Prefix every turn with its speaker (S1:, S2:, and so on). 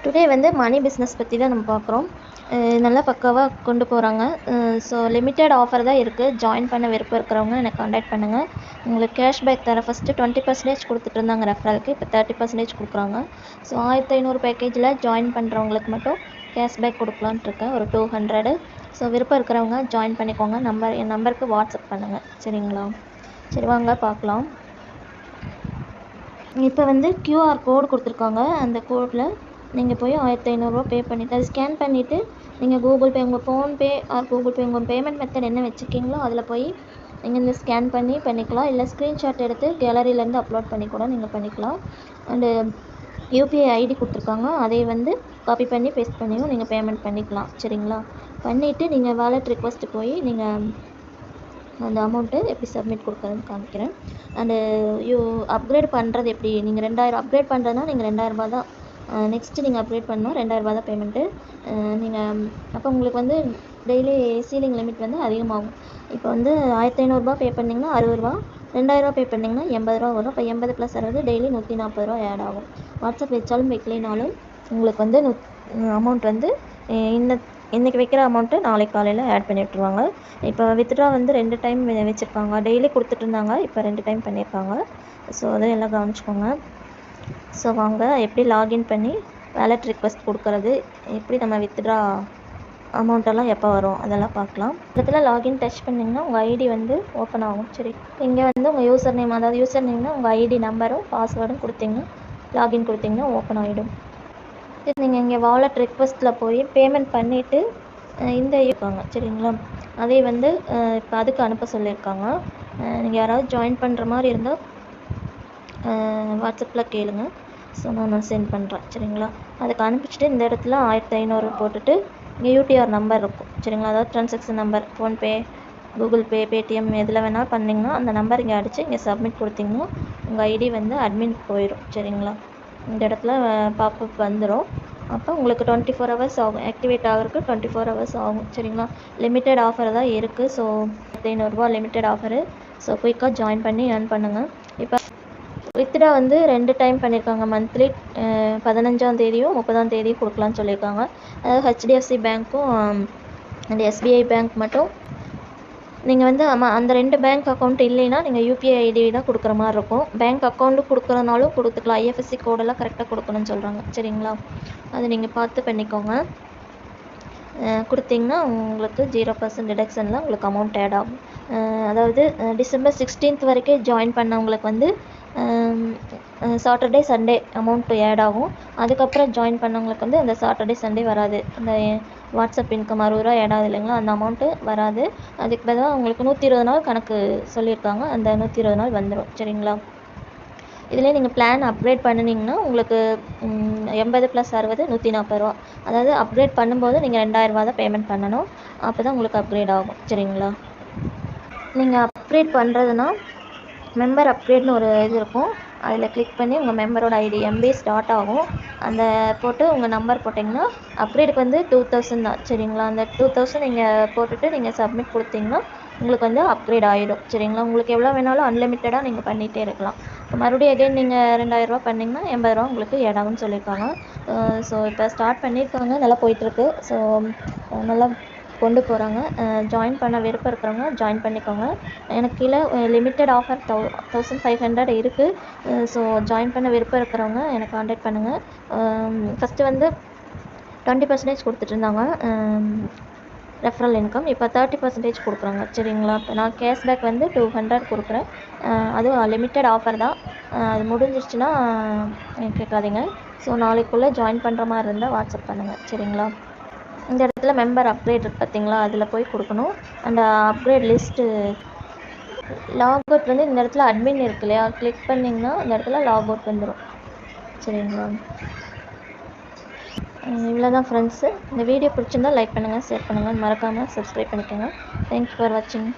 S1: Today வந்து மணி business பற்றி தான் நம்ம பார்க்குறோம். நல்லா பக்காவாக கொண்டு போகிறாங்க. ஸோ லிமிட்டட் ஆஃபர் தான் இருக்குது. ஜாயின் பண்ண விருப்பம் இருக்கிறவங்க எனக்கு கான்டாக்ட் பண்ணுங்கள். உங்களுக்கு கேஷ்பேக் தர ஃபஸ்ட்டு 20% கொடுத்துட்டு இருந்தாங்க ரெஃபரலுக்கு. இப்போ 30% கொடுக்குறாங்க. ஸோ 1500 பேக்கேஜில் ஜாயின் பண்ணுறவங்களுக்கு மட்டும் கேஷ்பேக் கொடுக்கலான்ட்டு இருக்கேன், ஒரு 200. ஸோ விருப்பம் இருக்கிறவங்க ஜாயின் பண்ணிக்கோங்க. என் நம்பருக்கு வாட்ஸ்அப் பண்ணுங்கள், சரிங்களா? சரி, வாங்க பார்க்கலாம். இப்போ வந்து கியூஆர் கோடு கொடுத்துருக்காங்க. அந்த கோடில் நீங்கள் போய் 1500 பே பண்ணிவிட்டு அதை ஸ்கேன் பண்ணிவிட்டு நீங்கள் கூகுள் பே, உங்கள் ஃபோன்பே ஆர் கூகுள் பே, உங்கள் பேமெண்ட் மெத்தட் என்ன வச்சுருக்கீங்களோ அதில் போய் நீங்கள் இந்த ஸ்கேன் பண்ணிக்கலாம். இல்லை ஸ்க்ரீன்ஷாட் எடுத்து கேலரியிலேருந்து அப்லோட் பண்ணி கூட நீங்கள் பண்ணிக்கலாம். அண்டு யூபிஐ ஐடி கொடுத்துருக்காங்க, அதை வந்து காப்பி பண்ணி பேஸ்ட் பண்ணியும் நீங்கள் பேமெண்ட் பண்ணிக்கலாம், சரிங்களா? பண்ணிவிட்டு நீங்கள் வாலெட் ரிக்வெஸ்ட்டு போய் நீங்கள் அந்த அமௌண்ட்டு எப்படி சப்மிட் கொடுக்குறதுன்னு காமிக்கிறேன். அண்டு அப்கிரேட் பண்ணுறது எப்படி, நீங்கள் 2000 அப்கிரேட் பண்ணுறதுனா நீங்கள் 2000 தான். நெக்ஸ்ட்டு நீங்கள் அப்கிரேட் பண்ணால் 2000 தான் பேமெண்ட்டு. நீங்கள் அப்போ உங்களுக்கு வந்து டெய்லி சீலிங் லிமிட் வந்து அதிகமாகும். இப்போ வந்து 1500 பே பண்ணிங்கன்னா 60 ரூபா, 2000 பே பண்ணிங்கன்னா 80 வரும். இப்போ 80 + 60 டெய்லி 140 ஆட் ஆகும். வாட்ஸ்அப் வச்சாலும் வைக்கலினாலும் உங்களுக்கு வந்து அமௌண்ட் வந்து இன்றைக்கி வைக்கிற அமௌண்ட்டு நாளைக்கு காலையில் ஆட் பண்ணி விட்ருவாங்க. இப்போ வித்ட்ரா வந்து 2 டைம் வச்சுருக்காங்க. டெய்லி கொடுத்துட்ருந்தாங்க, இப்போ 2 டைம் பண்ணியிருக்காங்க. ஸோ அதை எல்லாம் கவனிச்சுக்கோங்க. ஸோ வாங்க எப்படி லாகின் பண்ணி வேலெட் ரிக்வெஸ்ட் கொடுக்குறது, எப்படி நம்ம வித்ட்ரா அமௌண்ட்டெல்லாம் எப்போ வரும் அதெல்லாம் பார்க்கலாம். இடத்துல லாகின் டச் பண்ணிங்கன்னா உங்கள் ஐடி வந்து ஓப்பன் ஆகும். சரி, இங்கே வந்து உங்கள் யூசர் நேம், அதாவது யூசர் நேம்னா உங்கள் ஐடி நம்பரும் பாஸ்வேர்டும் கொடுத்தீங்கன்னா லாகின் கொடுத்தீங்கன்னா ஓப்பன் ஆகிடும். நீங்கள் இங்கே வாலெட் ரிக்வெஸ்ட்டில் போய் பேமெண்ட் பண்ணிவிட்டு இந்த இருக்காங்க, சரிங்களா? அதே வந்து இப்போ அதுக்கு அனுப்ப சொல்லியிருக்காங்க. நீங்கள் யாராவது ஜாயின் பண்ணுற மாதிரி இருந்தால் வாட்ஸ்அப்பில் கேளுங்க. ஸோ நான் சென்ட் பண்ணுறேன், சரிங்களா? அதுக்கு அனுப்பிச்சிட்டு இந்த இடத்துல 1500 போட்டுட்டு இங்கே யூடிஆர் நம்பர் இருக்கும், சரிங்களா? அதாவது transaction number, PhonePe, Google Pay, Paytm எதில் வேணாலும் பண்ணிங்கன்னா அந்த நம்பர் இங்கே அடித்து இங்கே சப்மிட் கொடுத்தீங்கன்னா உங்கள் ஐடி வந்து அட்மின் போயிடும், சரிங்களா? இந்த இடத்துல பாப்அப் வந்துடும். அப்போ உங்களுக்கு 24 ஹவர்ஸ் ஆகும், ஆக்டிவேட் ஆகிறதுக்கு 24 ஹவர்ஸ் ஆகும், சரிங்களா? லிமிட்டட் ஆஃபர் தான் இருக்குது. So 500 limited offer. ஸோ குயிக்காக ஜாயின் பண்ணி ஏர்ன் பண்ணுங்கள். இப்போ வித்ட்ரா வந்து 2 டைம் பண்ணியிருக்காங்க. மந்த்லி 15ஆம் தேதியும் 30ஆம் தேதியும் கொடுக்கலான்னு சொல்லியிருக்காங்க. அதாவது ஹெச்டிஎஃப்சி பேங்க்கும் அண்ட் எஸ்பிஐ பேங்க் மட்டும் நீங்கள் வந்து அந்த 2 பேங்க் அக்கௌண்ட் இல்லைன்னா நீங்கள் யூபிஐ ஐடி தான் கொடுக்குற மாதிரி இருக்கும். பேங்க் அக்கௌண்ட்டு கொடுக்குறனாலும் கொடுத்துக்கலாம். ஐஎஃப்எஸ்சி கோடெல்லாம் கரெக்டாக கொடுக்கணும்னு சொல்கிறாங்க, சரிங்களா? அதை நீங்கள் பார்த்து பண்ணிக்கோங்க. கொடுத்தீங்கன்னா உங்களுக்கு 0% டிடக்ஷனில் உங்களுக்கு அமௌண்ட் ஆட் ஆகும். அதாவது டிசம்பர் 16th வரைக்கும் ஜாயின் பண்ணவங்களுக்கு வந்து சாட்டர்டே சண்டே அமௌண்ட் ஆட் ஆகும். அதுக்கப்புறம் ஜாயின் பண்ணவங்களுக்கு வந்து அந்த சாட்டர்டே சண்டே வராது. அந்த வாட்ஸ்அப் இன்கம் 60 ரூபா ஆட் ஆகுது இல்லைங்களா, அந்த அமௌண்ட்டு வராது. அதுக்கு பதிலாக உங்களுக்கு 120 நாள் கணக்கு சொல்லியிருக்காங்க. அந்த 120 நாள் வந்துடும், சரிங்களா? இதிலே நீங்கள் பிளான் அப்கிரேட் பண்ணினீங்கன்னா உங்களுக்கு 80 + 60 140 ரூபா. அதாவது அப்கிரேட் பண்ணும்போது நீங்கள் 2000 ரூபா தான் பேமெண்ட் பண்ணணும். அப்போ தான் உங்களுக்கு அப்கிரேட் ஆகும், சரிங்களா? நீங்கள் அப்கிரேட் பண்ணுறதுனா மெம்பர் அப்கிரேட்னு ஒரு இது இருக்கும். அதில் கிளிக் பண்ணி உங்கள் மெம்பரோட ஐடி எம்பி ஸ்டார்ட் ஆகும். அந்த போட்டு உங்கள் நம்பர் போட்டிங்கன்னா அப்கிரேடுக்கு வந்து 2000 தான், சரிங்களா? அந்த 2000 நீங்கள் போட்டுட்டு நீங்கள் சப்மிட் கொடுத்தீங்கன்னா உங்களுக்கு வந்து அப்கிரேட் ஆகிடும், சரிங்களா? உங்களுக்கு எவ்வளோ வேணாலும் அன்லிமிட்டடாக நீங்கள் பண்ணிகிட்டே இருக்கலாம். இப்போ மறுபடியும் அகைன் நீங்கள் 2000 ரூபா பண்ணிங்கன்னா 80 ரூபா உங்களுக்கு ஆட் ஆகும்னு சொல்லியிருக்காங்க. ஸோ இப்போ ஸ்டார்ட் பண்ணியிருக்காங்க, நல்லா போயிட்டுருக்கு. ஸோ நல்லா கொண்டு போகிறாங்க. ஜாயின் பண்ண விருப்பம் இருக்கிறவங்க ஜாயின் பண்ணிக்கோங்க. எனக்கு கீழே லிமிட்டட் ஆஃபர் 1500 இருக்குது. ஸோ ஜாயின் பண்ண விருப்பம் இருக்கிறவங்க எனக்கு கான்டாக்ட் பண்ணுங்கள். ஃபஸ்ட்டு வந்து 20% கொடுத்துட்ருந்தாங்க ரெஃபரல் இன்கம், இப்போ 30% கொடுக்குறாங்க, சரிங்களா? இப்போ நான் கேஷ்பேக் வந்து 200 கொடுக்குறேன். அதுவும் லிமிட்டட் ஆஃபர் தான். அது முடிஞ்சிருச்சுன்னா கேட்காதீங்க. ஸோ நாளைக்குள்ளே ஜாயின் பண்ணுற மாதிரி இருந்தால் வாட்ஸ்அப் பண்ணுங்கள், சரிங்களா? இந்த இடத்துல மெம்பர் அப்கிரேட் இருக்குது பார்த்தீங்களா, அதில் போய் கொடுக்கணும். அந்த அப்கிரேட் லிஸ்ட்டு லாக் அவுட் வந்து இந்த இடத்துல அட்மின் இருக்கு இல்லையா, கிளிக் பண்ணிங்கன்னா இந்த இடத்துல லாக் அவுட் வந்துடும், சரிங்களா? இவ்வளோ தான் ஃப்ரெண்ட்ஸு. இந்த வீடியோ பிடிச்சிருந்தால் லைக் பண்ணுங்கள், ஷேர் பண்ணுங்கள், மறக்காமல் சப்ஸ்கிரைப் பண்ணிக்கோங்க. தேங்க்யூ ஃபார் வாட்சிங்.